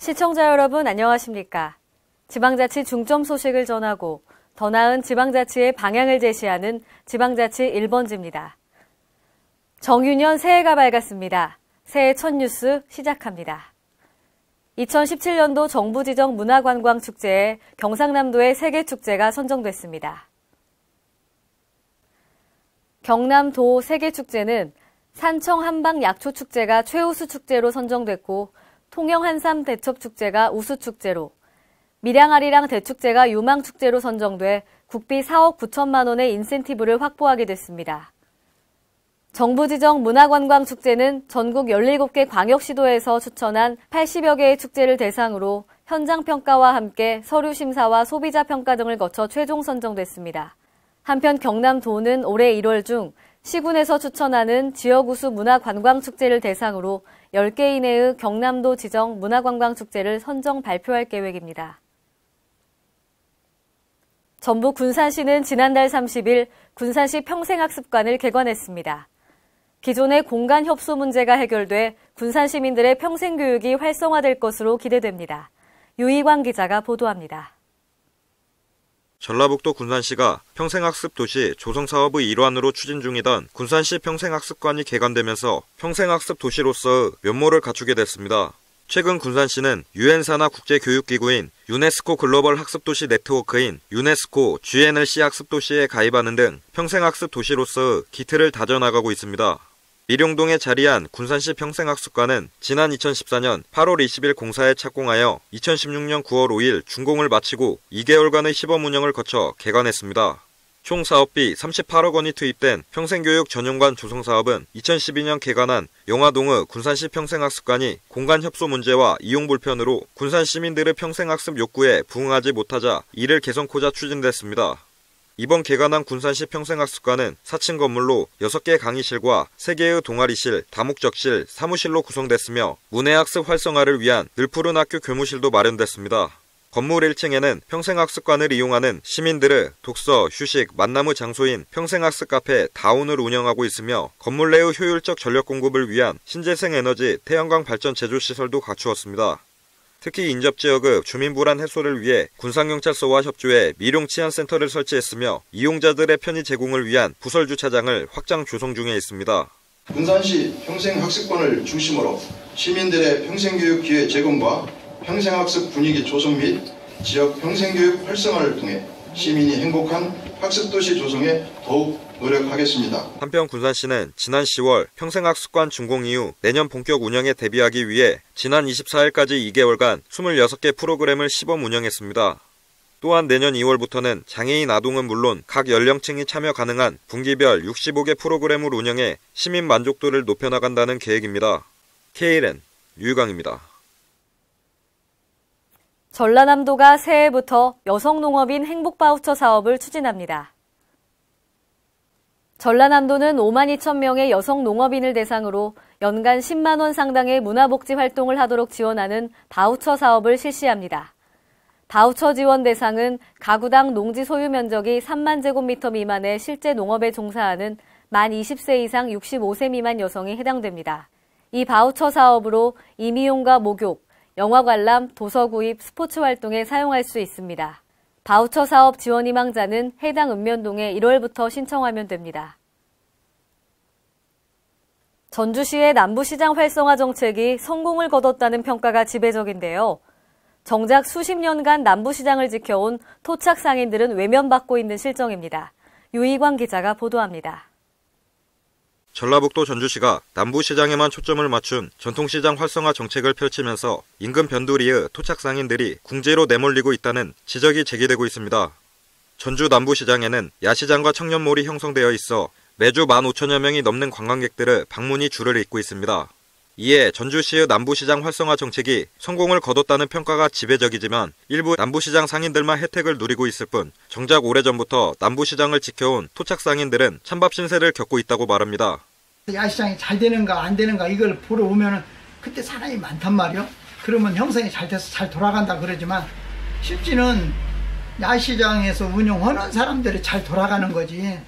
시청자 여러분 안녕하십니까? 지방자치 중점 소식을 전하고 더 나은 지방자치의 방향을 제시하는 지방자치 1번지입니다. 정유년 새해가 밝았습니다. 새해 첫 뉴스 시작합니다. 2017년도 정부 지정 문화관광축제에 경상남도의 세계축제가 선정됐습니다. 경남도 세계축제는 산청 한방약초축제가 최우수 축제로 선정됐고 통영 한삼 대첩축제가 우수축제로 밀양아리랑 대축제가 유망축제로 선정돼 국비 4억 9천만 원의 인센티브를 확보하게 됐습니다. 정부 지정 문화관광축제는 전국 17개 광역시도에서 추천한 80여 개의 축제를 대상으로 현장평가와 함께 서류심사와 소비자평가 등을 거쳐 최종 선정됐습니다. 한편 경남도는 올해 1월 중 시군에서 추천하는 지역우수 문화관광축제를 대상으로 10개 이내의 경남도 지정 문화관광축제를 선정 발표할 계획입니다. 전북 군산시는 지난달 30일 군산시 평생학습관을 개관했습니다. 기존의 공간 협소 문제가 해결돼 군산 시민들의 평생교육이 활성화될 것으로 기대됩니다. 유희광 기자가 보도합니다. 전라북도 군산시가 평생학습 도시 조성 사업의 일환으로 추진 중이던 군산시 평생학습관이 개관되면서 평생학습 도시로서의 면모를 갖추게 됐습니다. 최근 군산시는 유엔산하 국제교육기구인 유네스코 글로벌 학습도시 네트워크인 유네스코 GNLC 학습도시에 가입하는 등 평생학습 도시로서의 기틀을 다져나가고 있습니다. 밀용동에 자리한 군산시 평생학습관은 지난 2014년 8월 20일 공사에 착공하여 2016년 9월 5일 준공을 마치고 2개월간의 시범 운영을 거쳐 개관했습니다. 총 사업비 38억 원이 투입된 평생교육 전용관 조성 사업은 2012년 개관한 영화동의 군산시 평생학습관이 공간 협소 문제와 이용 불편으로 군산 시민들의 평생학습 욕구에 부응하지 못하자 이를 개선코자 추진됐습니다. 이번 개관한 군산시 평생학습관은 4층 건물로 6개 강의실과 3개의 동아리실, 다목적실, 사무실로 구성됐으며 문해학습 활성화를 위한 늘푸른 학교 교무실도 마련됐습니다. 건물 1층에는 평생학습관을 이용하는 시민들의 독서, 휴식, 만남의 장소인 평생학습 카페 다운을 운영하고 있으며 건물 내의 효율적 전력 공급을 위한 신재생 에너지 태양광 발전 제조 시설도 갖추었습니다. 특히 인접지역의 주민 불안 해소를 위해 군산경찰서와 협조해 미룡치안센터를 설치했으며 이용자들의 편의 제공을 위한 부설주차장을 확장 조성 중에 있습니다. 군산시 평생학습관을 중심으로 시민들의 평생교육 기회 제공과 평생학습 분위기 조성 및 지역 평생교육 활성화를 통해 시민이 행복한 학습도시 조성에 더욱 노력하겠습니다. 한편 군산시는 지난 10월 평생학습관 준공 이후 내년 본격 운영에 대비하기 위해 지난 24일까지 2개월간 26개 프로그램을 시범 운영했습니다. 또한 내년 2월부터는 장애인 아동은 물론 각 연령층이 참여 가능한 분기별 65개 프로그램을 운영해 시민 만족도를 높여나간다는 계획입니다. KLN 유희광입니다. 전라남도가 새해부터 여성농업인 행복바우처 사업을 추진합니다. 전라남도는 5만 2천 명의 여성 농업인을 대상으로 연간 10만 원 상당의 문화복지 활동을 하도록 지원하는 바우처 사업을 실시합니다. 바우처 지원 대상은 가구당 농지 소유 면적이 3만 제곱미터 미만의 실제 농업에 종사하는 만 20세 이상 65세 미만 여성이 해당됩니다. 이 바우처 사업으로 임의용과 목욕, 영화 관람, 도서 구입, 스포츠 활동에 사용할 수 있습니다. 바우처 사업 지원 희망자는 해당 읍면동에 1월부터 신청하면 됩니다. 전주시의 남부시장 활성화 정책이 성공을 거뒀다는 평가가 지배적인데요. 정작 수십 년간 남부시장을 지켜온 토착 상인들은 외면받고 있는 실정입니다. 유희광 기자가 보도합니다. 전라북도 전주시가 남부시장에만 초점을 맞춘 전통시장 활성화 정책을 펼치면서 인근 변두리의 토착 상인들이 궁지로 내몰리고 있다는 지적이 제기되고 있습니다. 전주 남부시장에는 야시장과 청년몰이 형성되어 있어 매주 15,000여 명이 넘는 관광객들의 방문이 줄을 잇고 있습니다. 이에 전주시의 남부시장 활성화 정책이 성공을 거뒀다는 평가가 지배적이지만 일부 남부시장 상인들만 혜택을 누리고 있을 뿐 정작 오래전부터 남부시장을 지켜온 토착 상인들은 찬밥 신세를 겪고 있다고 말합니다. 야시장이 잘 되는가 안 되는가 이걸 보러 오면은 그때 사람이 많단 말이요. 그러면 형성이 잘 돼서 잘 돌아간다 그러지만 실제는 야시장에서 운영하는 사람들이 잘 돌아가는 거지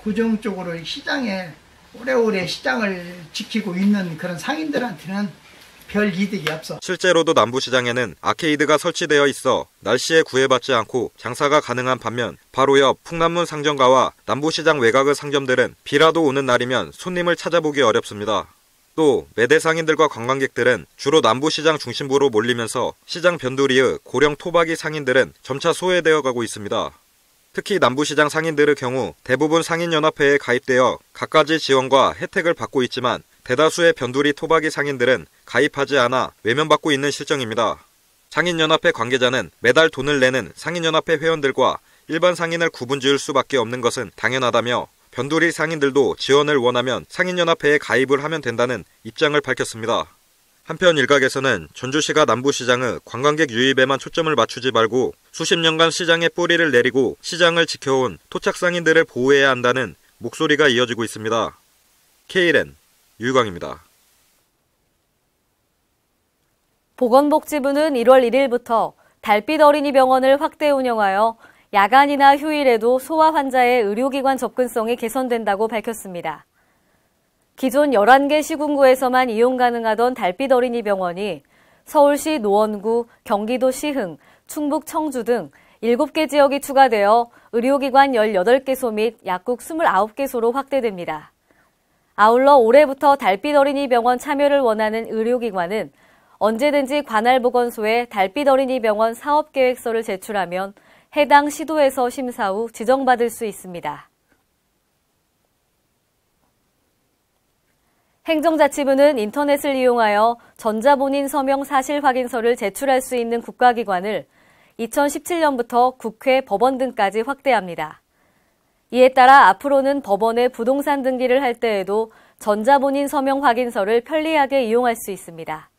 고정적으로 시장에 오래오래 시장을 지키고 있는 그런 상인들한테는 별 이득이 없어. 실제로도 남부시장에는 아케이드가 설치되어 있어 날씨에 구애받지 않고 장사가 가능한 반면 바로 옆 풍남문 상점가와 남부시장 외곽의 상점들은 비라도 오는 날이면 손님을 찾아보기 어렵습니다. 또 매대 상인들과 관광객들은 주로 남부시장 중심부로 몰리면서 시장 변두리의 고령 토박이 상인들은 점차 소외되어 가고 있습니다. 특히 남부시장 상인들의 경우 대부분 상인연합회에 가입되어 갖가지 지원과 혜택을 받고 있지만 대다수의 변두리 토박이 상인들은 가입하지 않아 외면받고 있는 실정입니다. 상인연합회 관계자는 매달 돈을 내는 상인연합회 회원들과 일반 상인을 구분지을 수밖에 없는 것은 당연하다며 변두리 상인들도 지원을 원하면 상인연합회에 가입을 하면 된다는 입장을 밝혔습니다. 한편 일각에서는 전주시가 남부시장의 관광객 유입에만 초점을 맞추지 말고 수십 년간 시장의 뿌리를 내리고 시장을 지켜온 토착상인들을 보호해야 한다는 목소리가 이어지고 있습니다. KLN 유광입니다. 보건복지부는 1월 1일부터 달빛 어린이 병원을 확대 운영하여 야간이나 휴일에도 소아 환자의 의료기관 접근성이 개선된다고 밝혔습니다. 기존 11개 시군구에서만 이용 가능하던 달빛 어린이 병원이 서울시 노원구, 경기도 시흥, 충북 청주 등 7개 지역이 추가되어 의료기관 18개소 및 약국 29개소로 확대됩니다. 아울러 올해부터 달빛 어린이 병원 참여를 원하는 의료기관은 언제든지 관할보건소에 달빛 어린이 병원 사업계획서를 제출하면 해당 시도에서 심사 후 지정받을 수 있습니다. 행정자치부는 인터넷을 이용하여 전자본인 서명 사실 확인서를 제출할 수 있는 국가기관을 2017년부터 국회, 법원 등까지 확대합니다. 이에 따라 앞으로는 법원에 부동산 등기를 할 때에도 전자본인 서명 확인서를 편리하게 이용할 수 있습니다.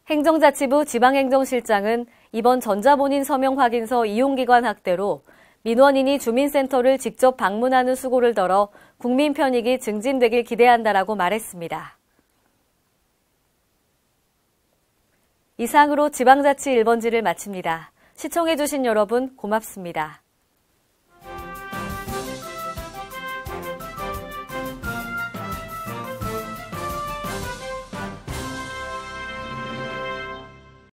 행정자치부 지방행정실장은 이번 전자본인 서명 확인서 이용기관 확대로 민원인이 주민센터를 직접 방문하는 수고를 덜어 국민 편익이 증진되길 기대한다라고 말했습니다. 이상으로 지방자치 1번지를 마칩니다. 시청해주신 여러분 고맙습니다.